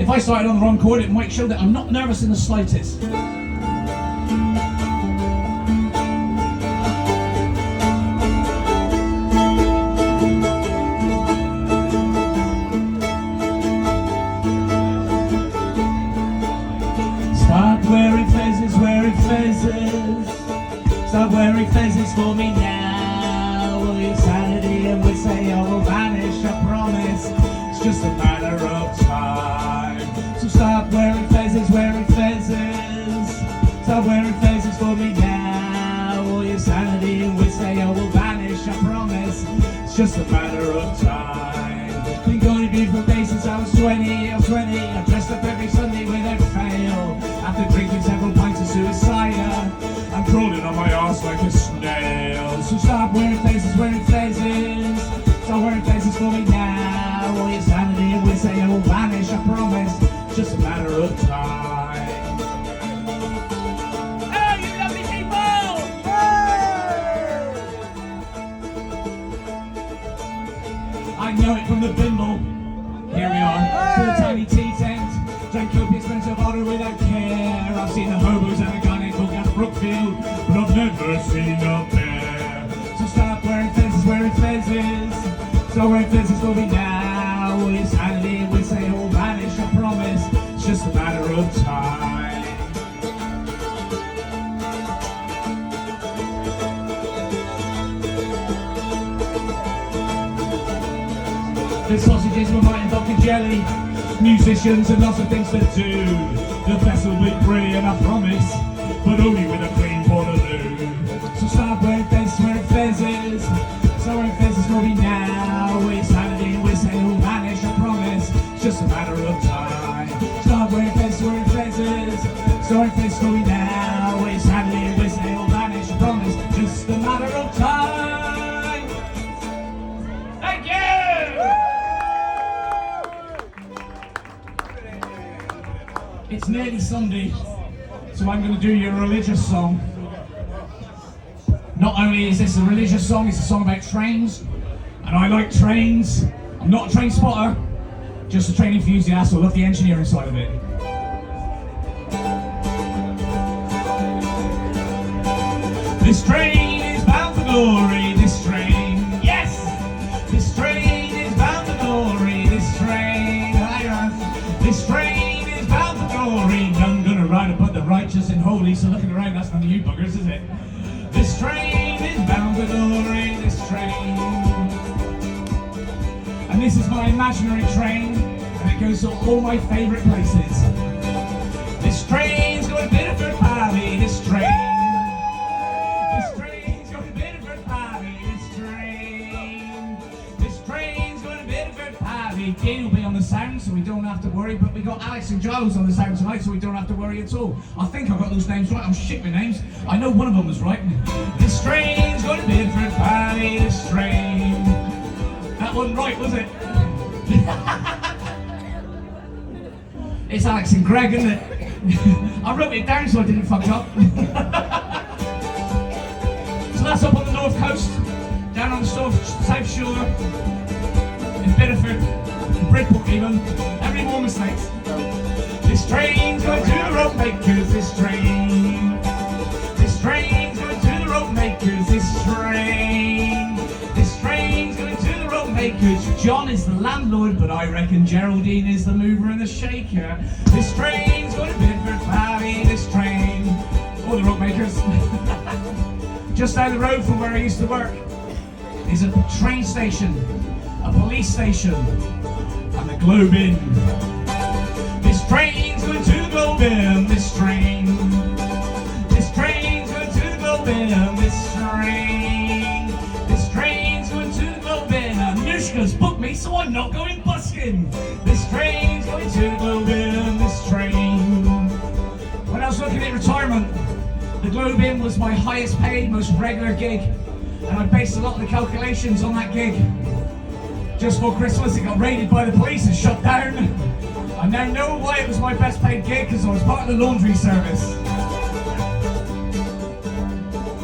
If I started on the wrong chord, it might show that I'm not nervous in the slightest. Stop wearing fezes, stop wearing fezes for me now. Will your sanity and will say I will vanish, I promise. It's just a matter of time. So stop wearing fezes, stop wearing fezes for me now. Will your sanity and will say I will vanish, I promise. It's just a matter of time. Been going to beautiful days since I was 20. I dressed up every Sunday without fail. After drinking several pints of suicide, I'm crawling on my arse like a snail. So stop wearing fezes, stop wearing fezes for me now. All your sanity and will say I will vanish, I promise. It's just a matter of time. Hey, you lovely people! Hey! I know it from the Bimble. Here we are, to the tiny tea tent. Drank copious amounts of water without care. I've seen the hobos and a guy named Brookfield, but I've never seen a bear. So stop wearing fezes, stop wearing fezes for me now. Will your sanity will say it will vanish, I promise. It's just a matter of time. There's sausages with mine and vodka jelly, musicians and lots of things to do. The vessel will brie and I promise, but only with a clean portaloo. So stop wearing fezes, stop wearing fezes for me now. Will your sanity will say it will vanish, I promise. It's just a matter of time. Stop wearing fezes, stop wearing fezes for me now. Will your sanity will say it will vanish, I promise. Just a matter of time. Thank you. It's nearly Sunday, so I'm going to do your religious song. Not only is this a religious song, it's a song about trains, and I like trains. I'm not a train spotter, just a train enthusiast. I love the engineering side of it. This train is bound for glory, this train, yes! This train is bound for glory, this train, this train is bound for glory. None gonna ride it but the righteous and holy, so looking around, that's none of you buggers, is it? This train is bound for glory, this train. And this is my imaginary train, and it goes to all my favourite places. This train's going to Bideford Valley, this train. This train's going to Bideford Valley, this train. This train's going to Bideford Valley. Dean will be on the sound, so we don't have to worry, but we got Alex and Giles on the sound tonight, so we don't have to worry at all. I think I got those names right. I'm shit with names. I know one of them was right. This train's going to Bideford Valley, this train. That wasn't right, was it? It's Alex and Greg, isn't it? I wrote it down so I didn't fuck up. So that's up on the north coast, down on the south shore, in Bideford, in Bridport even. Every more mistakes. This train's going to the rope makers, this train. This train's going to the rope makers, this train. This train's going to the rope makers. John is the landlord, but I reckon Geraldine is the mover and the shaker. This train's going to Bideford Valley, this train. All the rope makers. Just down the road from where I used to work is a train station, a police station, and the Globe Inn. This train's going to the Globe Inn, this train. This train's going to the Globe Inn, this train. This train's going to the Globe Inn. Anushka's booked me, so I'm not going busking. This train's going to the Globe Inn, this train. When I was looking at retirement, the Globe Inn was my highest paid, most regular gig, and I based a lot of the calculations on that gig. Just before Christmas, it got raided by the police and shut down. I now know why it was my best paid gig, because I was part of the laundry service.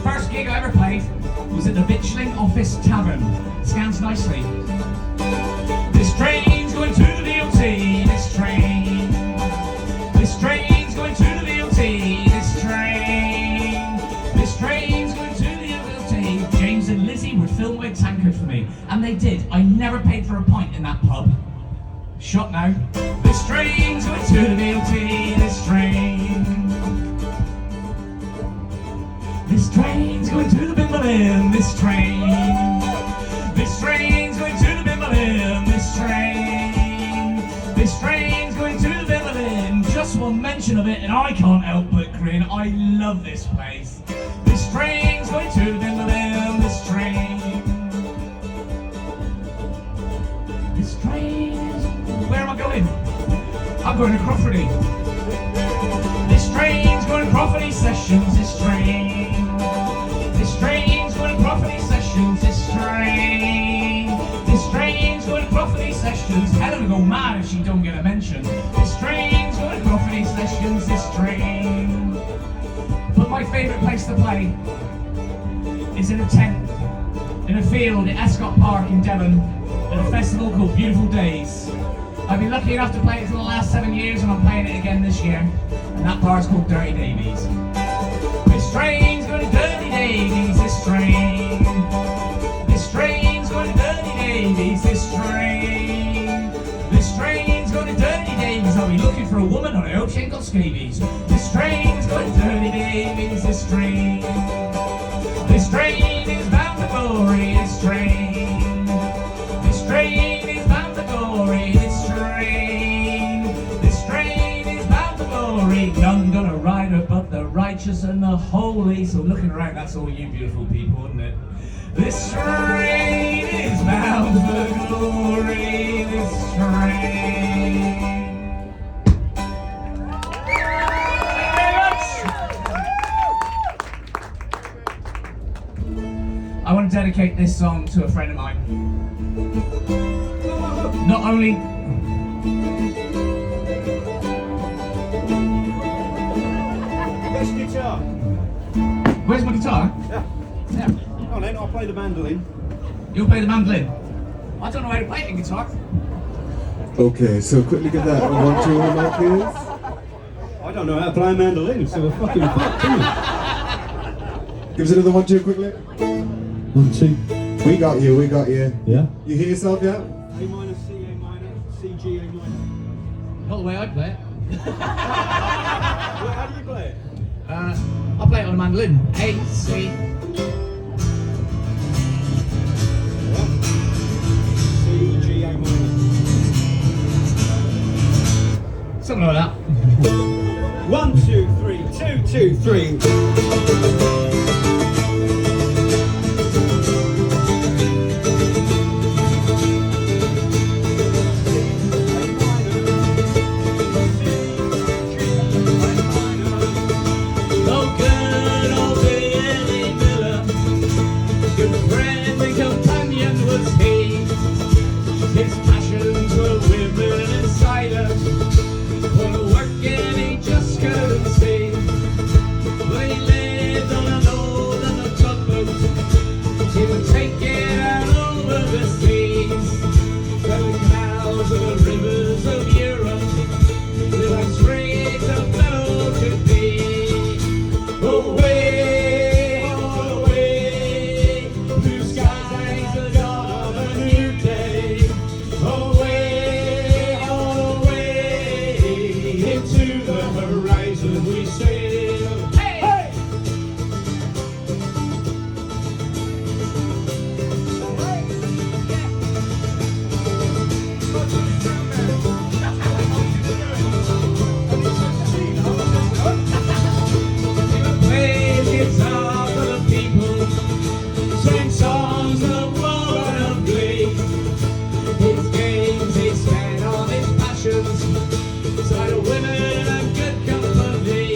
First gig I ever played was at the Vitchling Office Tavern. Scans nicely. This train's going to the DOT, this train. they did. I never paid for a pint in that pub. Shut now. This train's going to the BLT, this train. This train's going to the Bimble Inn, this train. This train's going to the Bimble Inn, this train. This train's going to the Bimble Inn. Just one mention of it and I can't help but grin. I love this place. This train's going to the Bimble Inn, this train. This train is... Where am I going? I'm going to Crofferty. This train's going to Crofferty Sessions, this train. This train's going to Crofferty Sessions, this train. This train's going to Crofferty Sessions. Helen will go mad if she don't get a mention. This train's going to Crofferty Sessions, this train. But my favourite place to play is in a tent, in a field at Escott Park in Devon, at a festival called Beautiful Days. I've been lucky enough to play it for the last 7 years and I'm playing it again this year. And that bar's called Dirty Davies. This train's going to Dirty Davies, this train. This train's going to Dirty Davies, this train. This train's going to Dirty Davies. I'll be looking for a woman and I hope she ain't got scabies. This train's going to Dirty Davies, this train. This train is bound for glory, this train. This train is bound for glory, this train. This train is bound for glory. None gonna ride her but the righteous and the holy. So looking around, that's all you beautiful people, isn't it? This train is bound for glory, this train. I want to dedicate this song to a friend of mine. Not only... Where's your guitar? Where's my guitar? Yeah. Yeah. Come on then, I'll play the mandolin. You'll play the mandolin. I don't know how to play it in guitar. Okay, so quickly get that 1, 2 on my please. I don't know how to play a mandolin, so we're fucking fucked, isn't it? Give us another 1, 2 quickly. 1, 2. We got you, we got you. Yeah. You hear yourself, yeah? A minor, C, A minor, C, G, A minor. Not the way I play it. Well, how do you play it? I play it on a mandolin. A, C. C, G, A minor. Something like that. 1, 2, 3, 2, 2, 3. His passions were women inside us, but working he just couldn't see. But he lived on an old and a tugboat. He would take it out over the seas, seven canals and the rivers of Europe, till as free as a fellow could be. Away, away, blue skies are gone on a new day. Away, away, into the horizon we sail. Hey! Hey! He plays guitar for the people, sing songs of war and of glee. His games he spent on his passions, side of women and good company.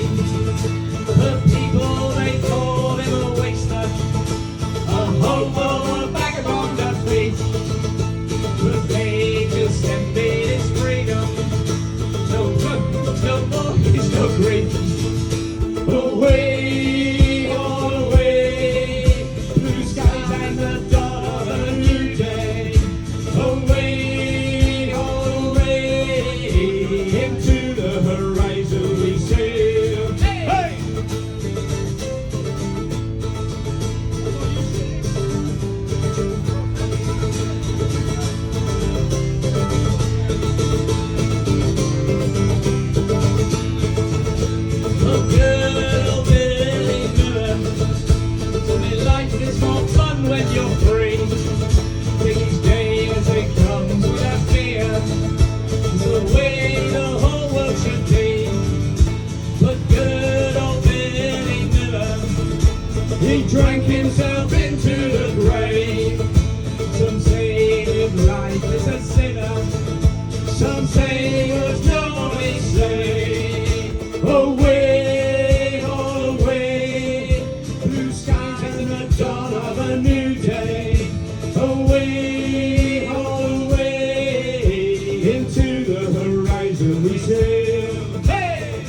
sail. Hey!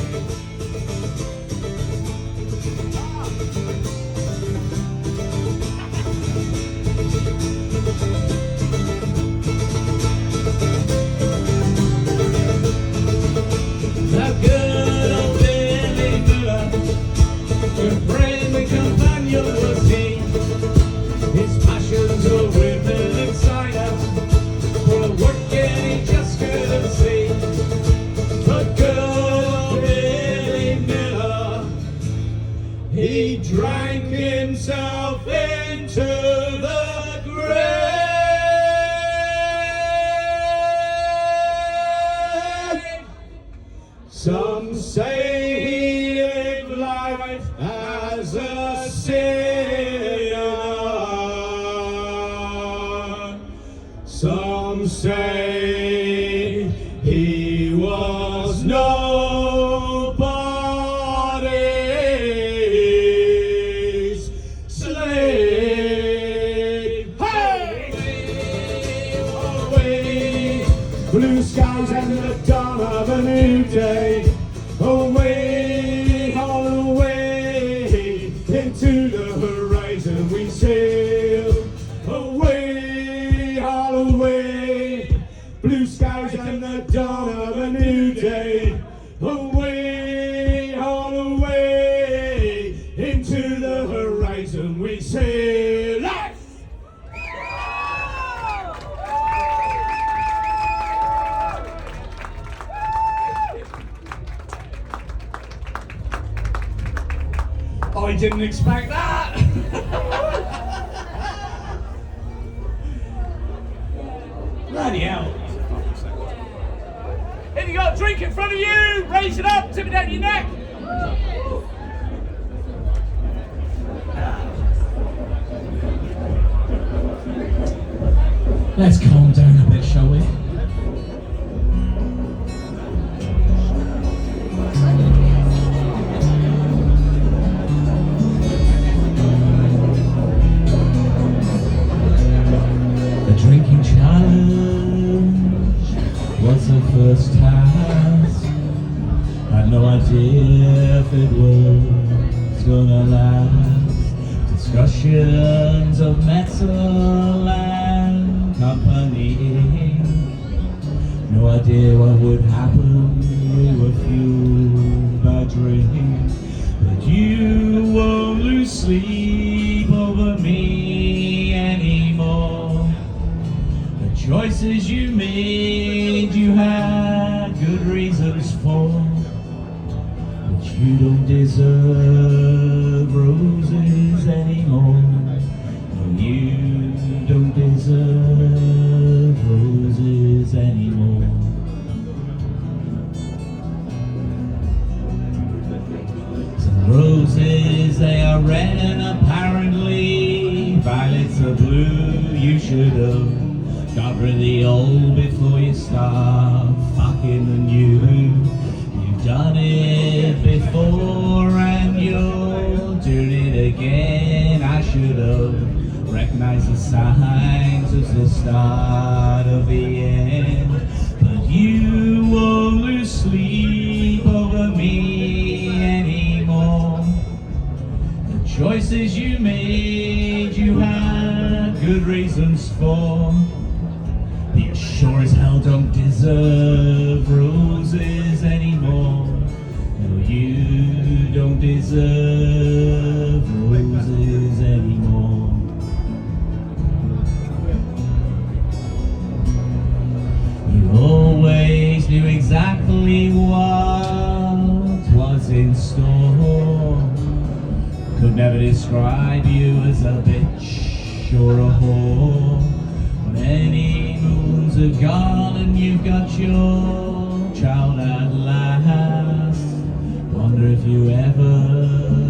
The good old Billy Miller, your friend and companion was he. His passions were women and cider, for the working he just couldn't see. The good old Billy Miller, he drank himself into the grave. Some say he lived life as a sinner. Some say he was nobody's slave. Hey! Away, blue skies and the dawn of a new day. Away, all away, into the horizon we sail. Away, all away, blue skies and the dawn of a new day. Away, all away, into the horizon we sail. Life! I didn't expect that. Bloody hell. If you got a drink in front of you, raise it up, tip it down your neck. Let's calm down a bit, shall we? Drinking challenge was the first task. Had no idea if it was gonna last. Discussions of metal and company. No idea what would happen. We were fueled by drink. But you won't lose sleep over me anymore. Choices you made, you had good reasons for, but you don't deserve roses anymore. No, you don't deserve roses anymore. Some roses, they are red and apparently violets are blue. You should have got rid of the old before you start fucking the new. You've done it before and you're doing it again. I should have recognized the signs as the start of the end. But you won't lose sleep over me anymore. The choices you made, you had good reasons for. You sure as hell don't deserve roses anymore. No, you don't deserve roses anymore. You always knew exactly what was in store. Could never describe you as a bitch or a whore. Many moons are gone and you've got your child at last. Wonder if you ever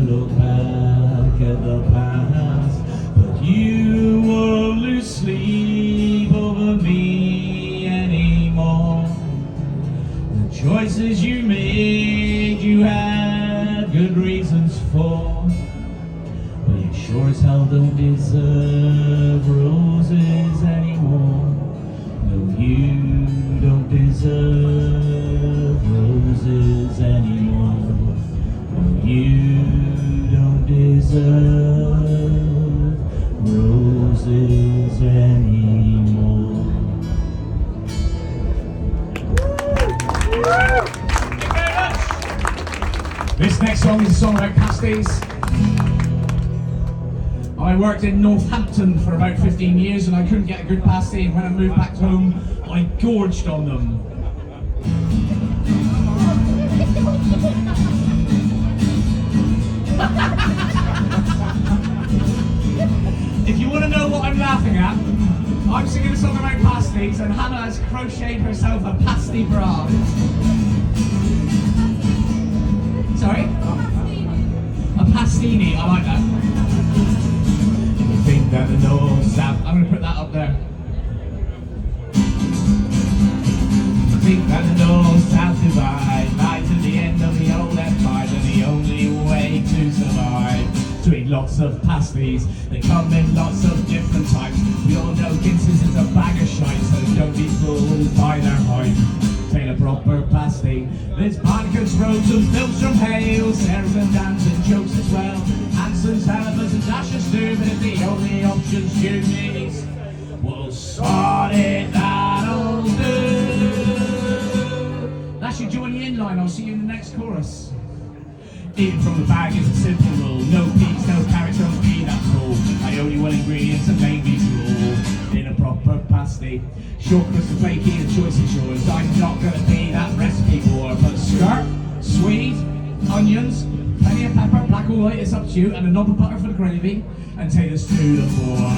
look back at the past. But you won't lose sleep over me anymore. The choices you made, you had good reasons for. But you sure as hell don't deserve roses anymore. No, you don't deserve roses. Thank you very much. This next song is a song about pasties. I worked in Northampton for about 15 years and I couldn't get a good pasty, and when I moved back home, I gorged on them. If you want to know what I'm laughing at, I'm singing a song about pasties and Hannah has crocheted herself a pasty bra. Sorry? A pastini, I like that. You think that the north, south, I'm going to put that up there. You think that the north, south divide lies at the end of the old empire, and the only way to survive. To eat lots of pasties, they come in lots of different types. We all know Guinness is a bag of shite, so don't be fooled by their hype. Take a proper pasty. There's podcasts, roads and films from Hales, airs and dance and jokes as well. Hanson's, Halibers and dashes too, but if the only options you need, we'll sort it, that'll do. That's your Johnny In line, I'll see you in the next chorus. Eating from the bag is a simple rule. No peas, no carrots, no peanut cool. I only want ingredients and baby's rule. In a proper pasty, short crust and flaky, the choice is yours. I'm not gonna be that recipe boy, but skirt, swede, onions, plenty of pepper, black or white, it's up to you, and a knob of butter for the gravy, and take us to the floor.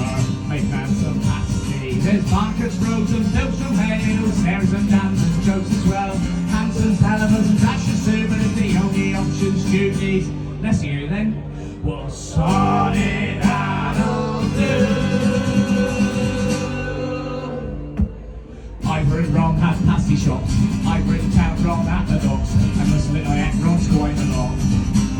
Make man some pasty. There's markets, roads and films from Hales, airs and dance and jokes as well. Hanson's, Halibers and dashes too, but if the only options you need, let's hear it then. We'll sort it, that'll do. I've in wrong at pasty shops, I've in town wrong at the docks, and must admit I ate wrong quite a lot.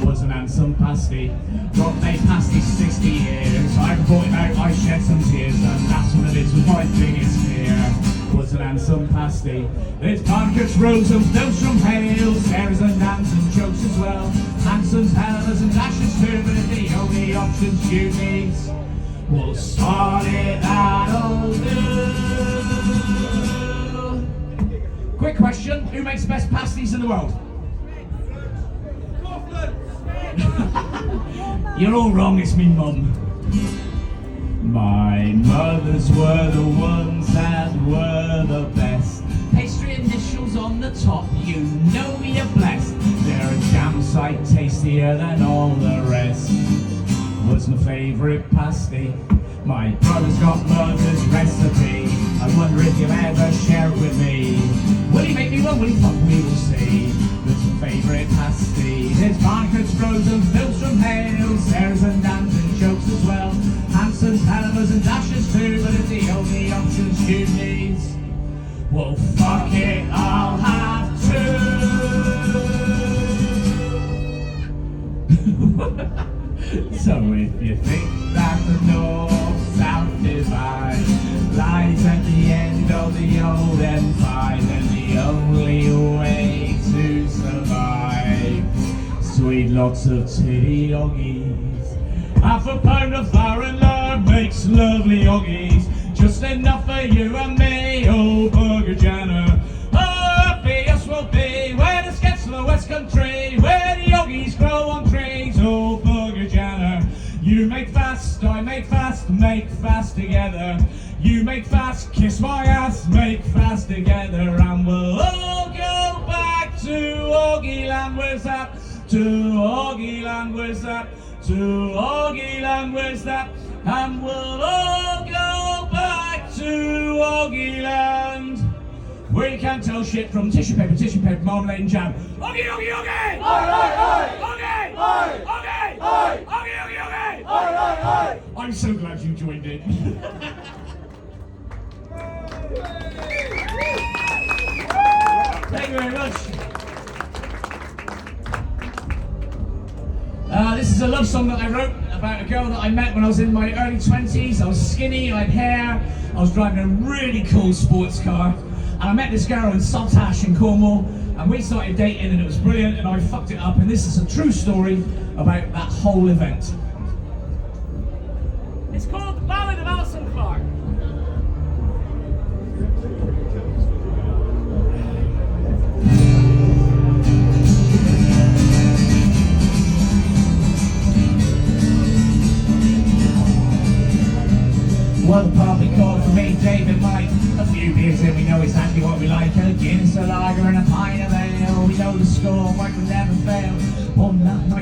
Was an handsome pasty, got made pasty 60 years. I brought it out, I shed some tears, and that's what it is with my biggest fear. Was an handsome pasty. There's podcasts, roads and films from Hales, airs and dance and jokes as well. Hanson's, Halibers and dashes too, but if the only options you need, we'll sort it, that'll do. Quick question, who makes the best pasties in the world? You're all wrong, it's me mum. My mothers were the ones that were the best. Pastry initials on the top, you know you're blessed. They're a damn sight tastier than all the rest. Was my favourite pasty. My brother's got mother's recipe. I wonder if you'll ever share it with me. Will he make me one? Will he fuck me? We'll see. That's my favourite pasty. There's markets, roads and films from Hales, airs and dance and jokes as well. Hanson's, Halibers and dashes too, but if the only options you need, well fuck it, I'll have to. So if you think that the north-south divide lies at the end of the old empire, then the only way to survive, sweet lots of titty oggies. Half a pound of flour and lard makes lovely oggies, just enough for you and me, oh Burger Janner. Oh, happy us will be when it gets to the West Country, where the oggies grow on trees, oh Burger Janner. You make fast, I make fast together. You make fast, kiss my ass, make fast together, and we'll all go back to Oggy Land, where's that? To Oggy Land, where's that? To Oggy Land, where's that? And we'll all go back to Oggy Land, where you can't tell shit from tissue paper, marmalade and jam. Oggy, Oggy, Oggy! Aye, aye, aye! Oggy! Aye! Oggy! Aye! Oggy, Oggy, Oggy! Aye, aye, aye! I'm so glad you joined in. Thank you very much. This is a love song that I wrote about a girl that I met when I was in my early 20s. I was skinny, I had hair, I was driving a really cool sports car, and I met this girl in Saltash in Cornwall, and we started dating and it was brilliant, and I fucked it up, and this is a true story about that whole event. It's called The Ballad of Alison Clark.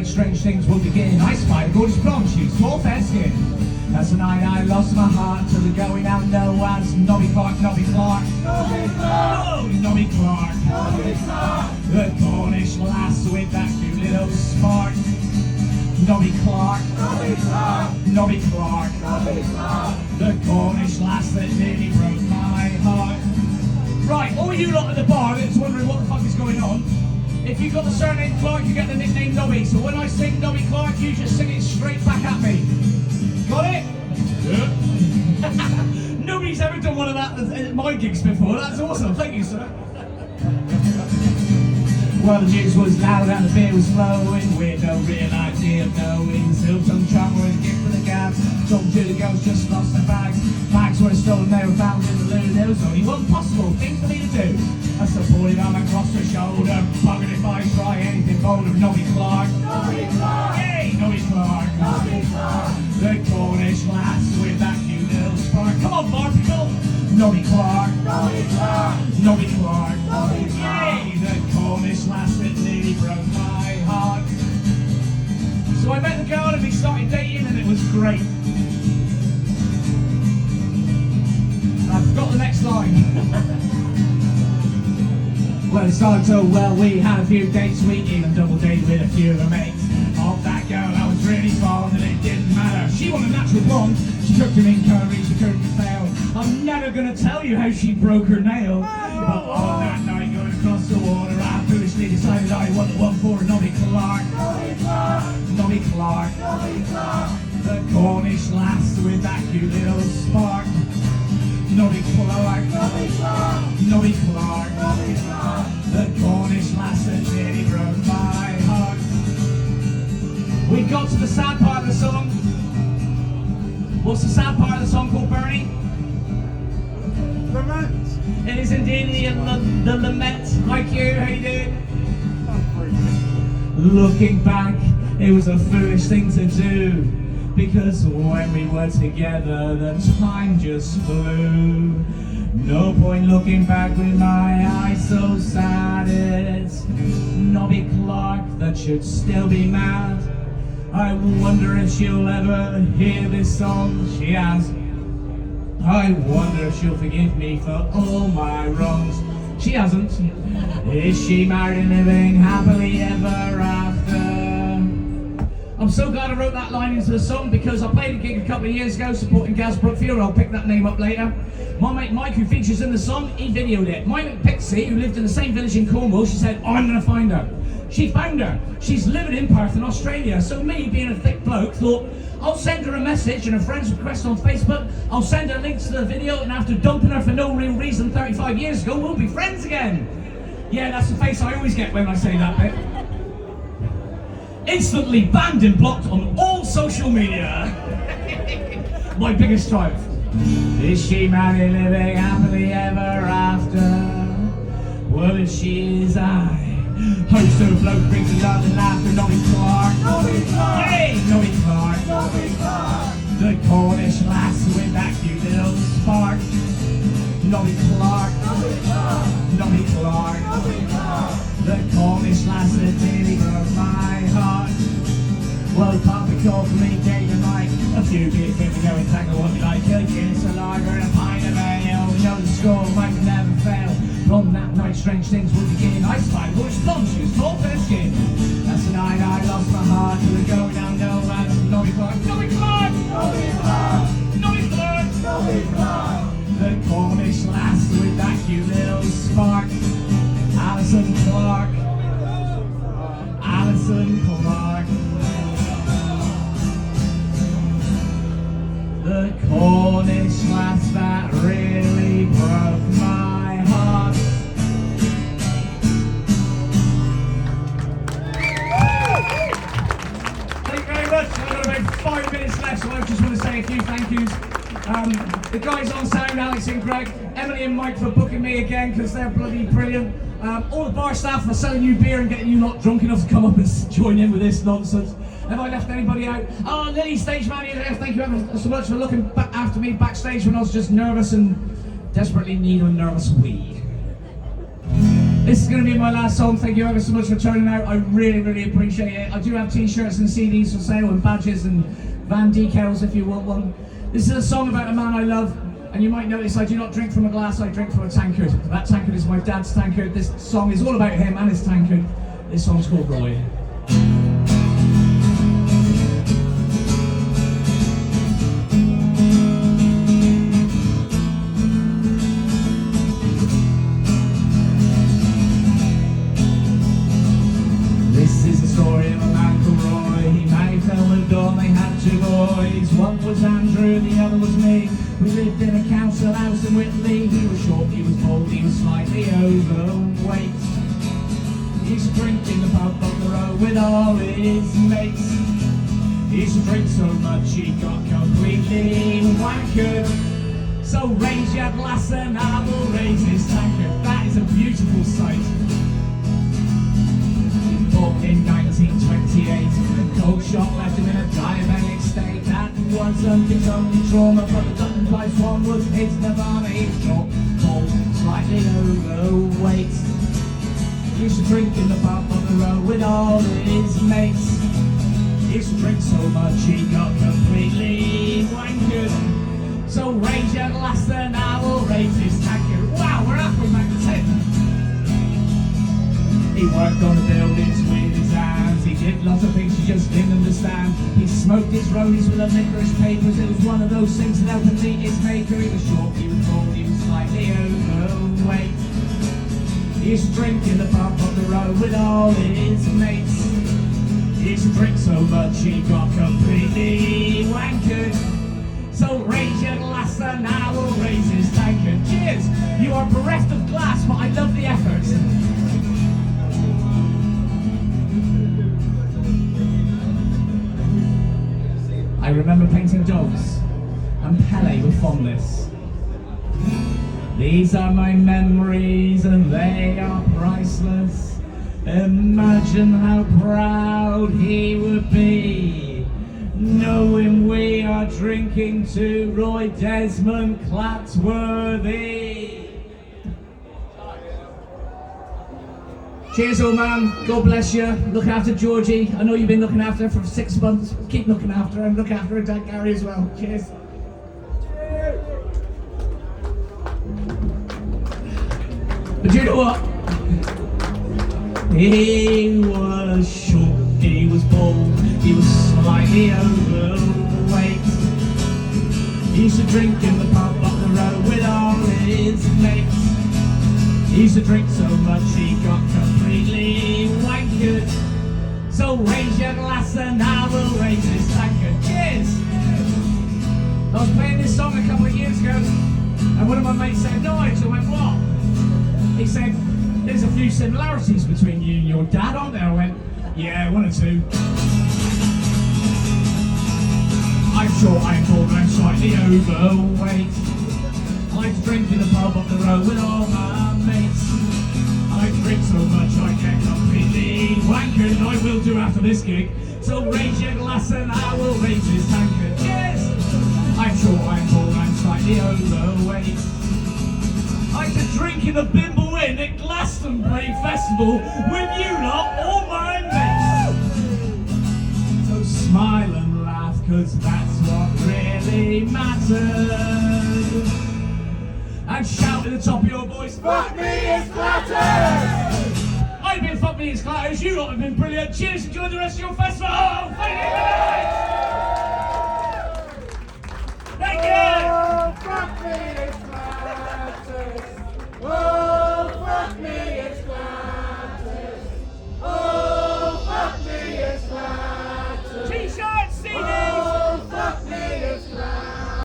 night strange things will begin. I spy a gorgeous blonde, she's small fair skin. That's the night I lost my heart to the going out no as Nobby Clark, Nobby Clark. Nobby Clark! Oh, Nobby Clark! Nobby Clark! The Cornish lass with that cute little spark. Nobby Clark! Nobby Clark! Nobby Clark! Nobby Clark! The Cornish lass that nearly broke my heart. Right, all you lot at the bar that's wondering what the fuck is going on, if you've got the surname Clark, you get the nickname Nobby. So when I sing Nobby Clark, you just sing it straight back at me. Got it? Yeah. Nobody's ever done one of that at my gigs before. That's awesome. Thank you, sir. Well, the juice was loud and the beer was flowing. We had no real idea of knowing. Still some trouble with a gift for the cabs. Talking to the girls, just lost their bags. Bags were stolen, they were found in the loo. There was only one possible thing for me to do. I supported arm across the shoulder. Buggered if I try anything bolder. Nobby Clark. Nobby Clark. Hey, Nobby Clark. Nobby Clark. The Cornish lass with that cute little spark. Come on, bar people. Nobby Clark. Nobby Clark. Nobby Clark. Nobby Clark. Hey, the Cornish lass that nearly broke my heart. So I met the girl and we started dating and it was great. I forgot the next line. Well, it started so well, we had a few dates, we even double dated with a few of her mates. Of that girl I was really fond and it didn't matter. She wasn't a natural blonde, she cooked her in curry, she couldn't fail. I'm never gonna tell you how she broke her nail. But on that night going across the water, I foolishly decided I wanted one for Nobby Clark. Nobby Clark. Nobby Clark. Nobby Clark. The Cornish lass with that cute little spark. Nobby Clark. Nobby Clark. Nobby Clark. Nobby Clark. The Cornish lass that nearly broke my heart. We got to the sad part of the song. What's the sad part of the song called, Bernie? Lament. It is indeed the lament. Like you, how you doing? Looking back, it was a foolish thing to do. Because when we were together, the time just flew. No point looking back with my eyes so sad. It's Nobby Clark that should still be mad. I wonder if she'll ever hear this song. She has. I wonder if she'll forgive me for all my wrongs. She hasn't. Is she married and living happily ever after? I'm so glad I wrote that line into the song because I played a gig a couple of years ago supporting Gaz Brookfield. I'll pick that name up later. My mate Mike, who features in the song, he videoed it. My mate Pixie, who lived in the same village in Cornwall, she said, I'm going to find her. She found her. She's living in Perth in Australia. So me, being a thick bloke, thought, I'll send her a message and a friend's request on Facebook. I'll send her links to the video, and after dumping her for no real reason 35 years ago, we'll be friends again. Yeah, that's the face I always get when I say that bit. Instantly banned and blocked on all social media. My biggest triumph. Is she married, living happily ever after? Well, if she is, I host of bloke brings a love and laughter. Nobby Clark. Nobby Clark. Hey, Nobby Clark. Nobby Clark. The Cornish lass with that cute little spark. Nobby Clark. Nobby Clark. Nobby Clark. Nobby Clark. The Cornish lass that nearly broke my heart. Well, Papa called for me day and night. A few beers, then we go and tackle what we like. A Guinness, a lager, and a pint of ale. We know the score might never fail. From that night, strange things will begin. I spied bush blonde shoes, tall fair skin. That's the night I lost my heart to the going down no man. Nobby Clark, Nobby Clark, Nobby Clark, Nobby Clark, Nobby Clark. The Cornish lass with that cute little spark. Alison Clark, Alison Clark. The Cornish lass that really broke my heart. Thank you very much. I've got about 5 minutes left, so I just want to say a few thank yous. The guys on sound, Alex and Greg, Emily and Mike for booking me again because they're bloody brilliant. All the bar staff for selling you beer and getting you not drunk enough to come up and join in with this nonsense. Have I left anybody out? Oh, Lily, stage manager, thank you ever so much for looking after me backstage when I was just nervous and desperately need a nervous wee. This is going to be my last song. Thank you ever so much for turning out. I really, really appreciate it. I do have t-shirts and CDs for sale and badges and van decals if you want one. This is a song about a man I love, and you might notice I do not drink from a glass, I drink from a tankard. That tankard is my dad's tankard. This song is all about him and his tankard. This song's called Roy. This is the story of a man called Roy. He married Thelma Dawn, they had 2 boys. One was Andrew, the other was me. We lived in a council house in Whitley. He was short, he was bald, he was slightly overweight. He used to drink in the pub on the road with all his mates. He used to drink so much he got completely wankered. So raise your glass and I will raise his tankard. That is a beautiful sight. In 1928, a cold shock left him in a diabetic state. That wasn't his only trauma, but the Dutton Price one was his nirvana. He was short, bald, slightly overweight. He used to drink in the pub on the road with all his mates. He used to drink so much he got completely wankered. So raise your glass and I will raise his tankard. Wow, we're halfway back to 10. He worked on the buildings with his hands. He did lots of things you just didn't understand. He smoked his rollies with the licorice papers. It was one of those things that helped him meet his maker. He was short, he was bald, he was slightly overweight. He used to drink in the pub on the road with all his mates. He used to drink so much he got completely wankered. So raise your glass and I will raise his tankard. Cheers! You are bereft of glass, but I love the effort. I remember painting dogs and Pele with fondness. These are my memories and they are priceless. Imagine how proud he would be, knowing we are drinking to Roy Desmond Clatsworthy. Cheers, old man. God bless you. Look after Georgie. I know you've been looking after her for 6 months. Keep looking after her and look after her dad Gary as well. Cheers. But you know what? He was short, he was bald, he was slightly overweight. He used to drink in the pub up the road with all his mates. He used to drink so much he got completely wankered. So raise your glass and I will raise his tankard. Cheers! I was playing this song a couple of years ago and one of my mates said noise. I went, what? He said, there's a few similarities between you and your dad, aren't there? I went, yeah, 1 or 2. I'm short, I'm bald, I'm slightly overweight. I like to drink in the pub up the road with all my mates. I drink so much I get completely wankered, and I will do after this gig. So raise your glass and I will raise his tankard. Cheers! I'm short, I'm bald, I'm slightly overweight. I like to drink in the Bimble Inn at Glastonbury Festival with you lot, all my mates. So smile and laugh, cause that's what really matters. And shout at the top of your voice, fuck me, it's Clatters! I've been fuck me, it's Clatters, you lot have been brilliant. Cheers, enjoy the rest of your festival. Oh, thank you! Thank you! Oh, fuck me!